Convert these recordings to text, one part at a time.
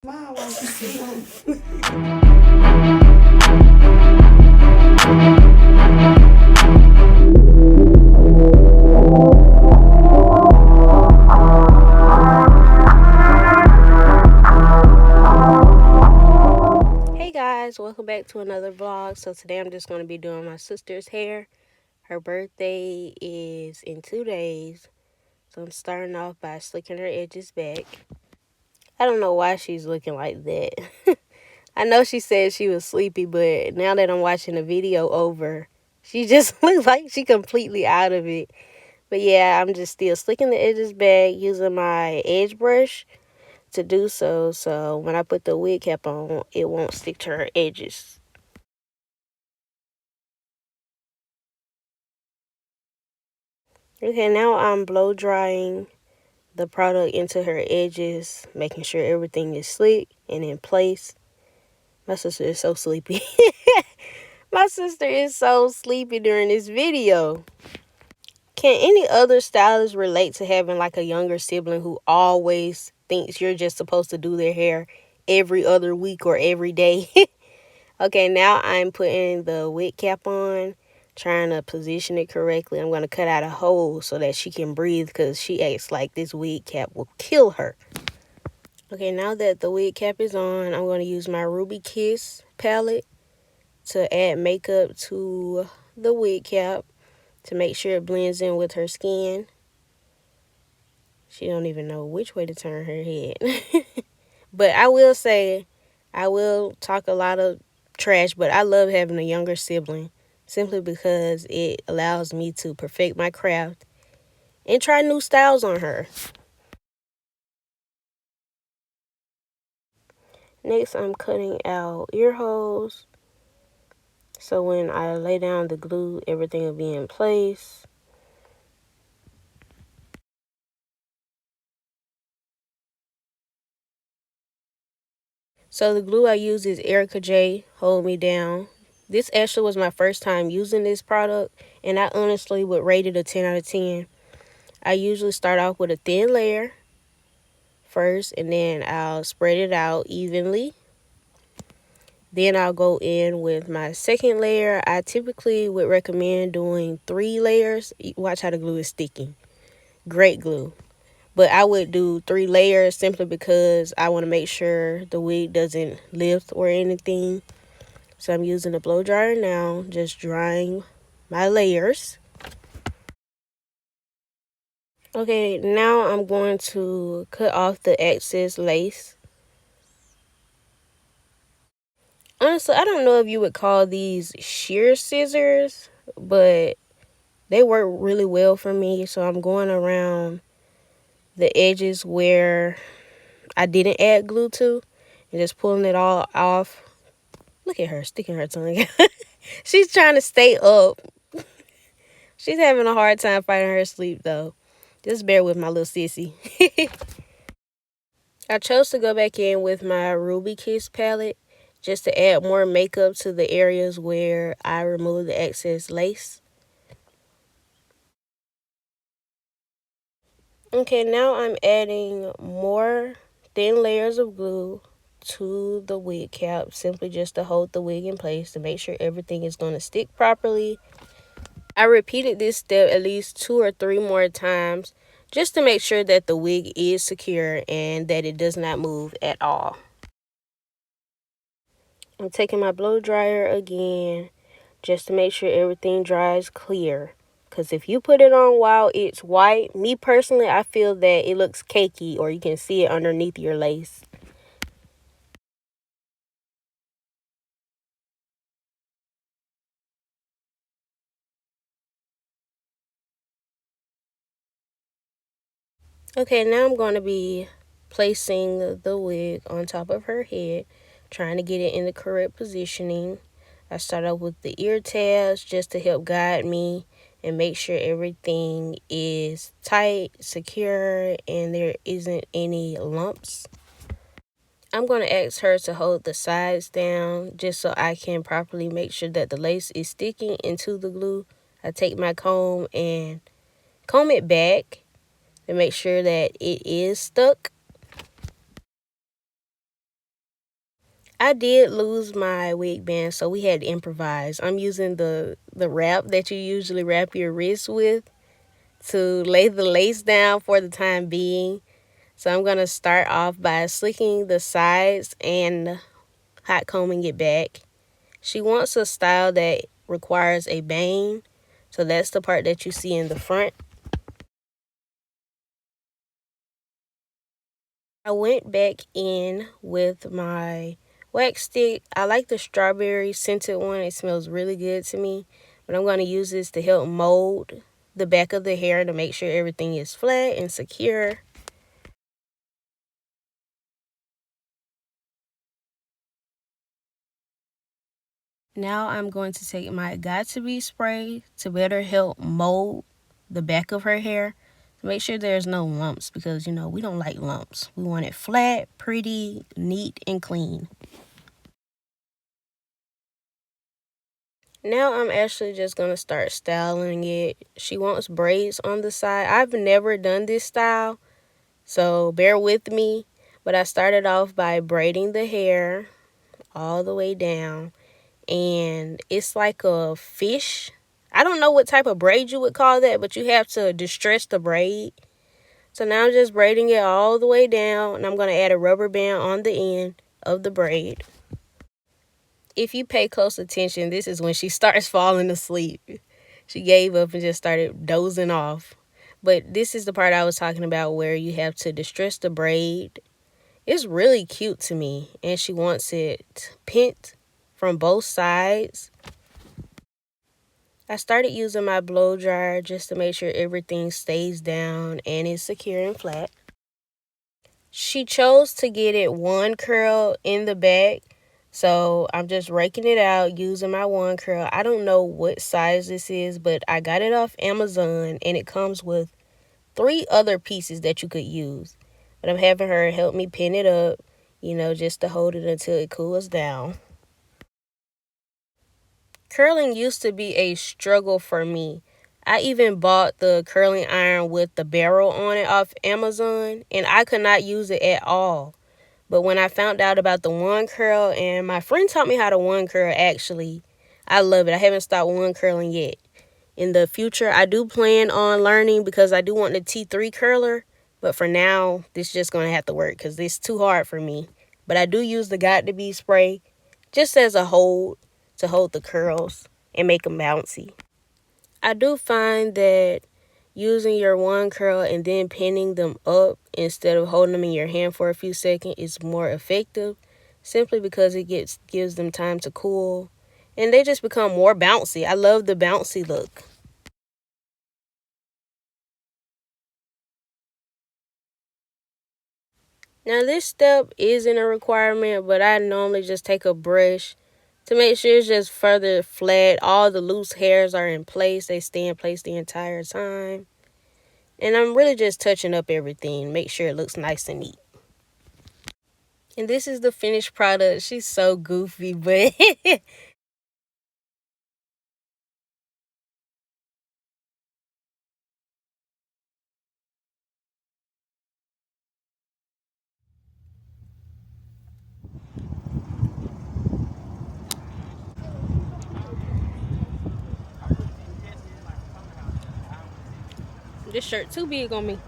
Mom, why you sit on? Hey guys, welcome back to another vlog. So today I'm just going to be doing my sister's hair. Her birthday is in 2 days. So I'm starting off by slicking her edges back. I don't know why she's looking like that. I know she said she was sleepy, but now that I'm watching the video over, she just looks like she completely out of it. But yeah, I'm just still slicking the edges back using my edge brush to do so. So when I put the wig cap on, it won't stick to her edges. Okay, now I'm blow drying the product into her edges, making sure everything is slick and in place. My sister is so sleepy. My sister is so sleepy during this video. Can any other stylist relate to having like a younger sibling who always thinks you're just supposed to do their hair every other week or every day? Okay, now I'm putting the wig cap on, trying to position it correctly. I'm going to cut out a hole so that she can breathe because she acts like this wig cap will kill her. Okay, now that the wig cap is on, I'm going to use my Ruby Kiss palette to add makeup to the wig cap to make sure it blends in with her skin. She don't even know which way to turn her head. But I will say, I will talk a lot of trash, but I love having a younger sibling simply because it allows me to perfect my craft and try new styles on her. Next, I'm cutting out ear holes so when I lay down the glue, everything will be in place. So the glue I use is Erica J Hold Me Down. This actually was my first time using this product, and I honestly would rate it a 10 out of 10. I usually start off with a thin layer first, and then I'll spread it out evenly. Then I'll go in with my second layer. I typically would recommend doing 3 layers. Watch how the glue is sticking. Great glue. But I would do 3 layers simply because I want to make sure the wig doesn't lift or anything. So I'm using a blow dryer now, just drying my layers. Okay, now I'm going to cut off the excess lace. Honestly, I don't know if you would call these shear scissors, but they work really well for me. So I'm going around the edges where I didn't add glue to and just pulling it all off. Look at her sticking her tongue. She's trying to stay up. She's having a hard time fighting her sleep though. Just bear with my little sissy. I chose to go back in with my Ruby Kiss palette just to add more makeup to the areas where I removed the excess lace. Okay, now I'm adding more thin layers of glue to the wig cap, simply just to hold the wig in place to make sure everything is going to stick properly. I repeated this step at least 2 or 3 more times just to make sure that the wig is secure and that it does not move at all. I'm taking my blow dryer again just to make sure everything dries clear. Because if you put it on while it's white, me personally, I feel that it looks cakey or you can see it underneath your lace. Okay, now I'm going to be placing the wig on top of her head, trying to get it in the correct positioning. I start off with the ear tabs just to help guide me and make sure everything is tight, secure, and there isn't any lumps. I'm going to ask her to hold the sides down just so I can properly make sure that the lace is sticking into the glue. I take my comb and comb it back to make sure that it is stuck. I did lose my wig band, so we had to improvise. I'm using the wrap that you usually wrap your wrist with to lay the lace down for the time being. So I'm going to start off by slicking the sides and hot combing it back. She wants a style that requires a bang, so that's the part that you see in the front. I went back in with my wax stick. I like the strawberry scented one. It smells really good to me. But I'm going to use this to help mold the back of the hair to make sure everything is flat and secure. Now I'm going to take my Got To Be spray to better help mold the back of her hair to make sure there's no lumps, because we don't like lumps. We want it flat, pretty, neat, and clean. Now I'm actually just going to start styling it. She wants braids on the side. I've never done this style, so bear with me. But I started off by braiding the hair all the way down, and it's like a fish. I don't know what type of braid you would call that, but you have to distress the braid. So now I'm just braiding it all the way down, and I'm going to add a rubber band on the end of the braid. If you pay close attention, this is when she starts falling asleep. She gave up and just started dozing off. But this is the part I was talking about where you have to distress the braid. It's really cute to me, and she wants it pent from both sides. I started using my blow dryer just to make sure everything stays down and is secure and flat. She chose to get it one curl in the back, so I'm just raking it out using my one curl. I don't know what size this is, but I got it off Amazon, and it comes with 3 other pieces that you could use. But I'm having her help me pin it up, just to hold it until it cools down. Curling used to be a struggle for me. I even bought the curling iron with the barrel on it off Amazon, and I could not use it at all. But when I found out about the one curl, and my friend taught me how to one curl, actually, I love it. I haven't stopped one curling yet. In the future, I do plan on learning because I do want the T3 curler. But for now, this is just going to have to work because it's too hard for me. But I do use the Got To Be spray just as a hold to hold the curls and make them bouncy. I do find that using your one curl and then pinning them up instead of holding them in your hand for a few seconds is more effective, simply because it gives them time to cool and they just become more bouncy. I love the bouncy look. Now this step isn't a requirement, but I normally just take a brush to make sure it's just further flat. All the loose hairs are in place. They stay in place the entire time. And I'm really just touching up everything, make sure it looks nice and neat. And this is the finished product. She's so goofy, but this shirt too big on me.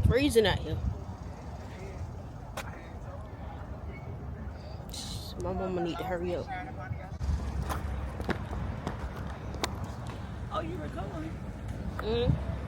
Freezing out here. My mama need to hurry up. Oh, you recording? Mm-hmm.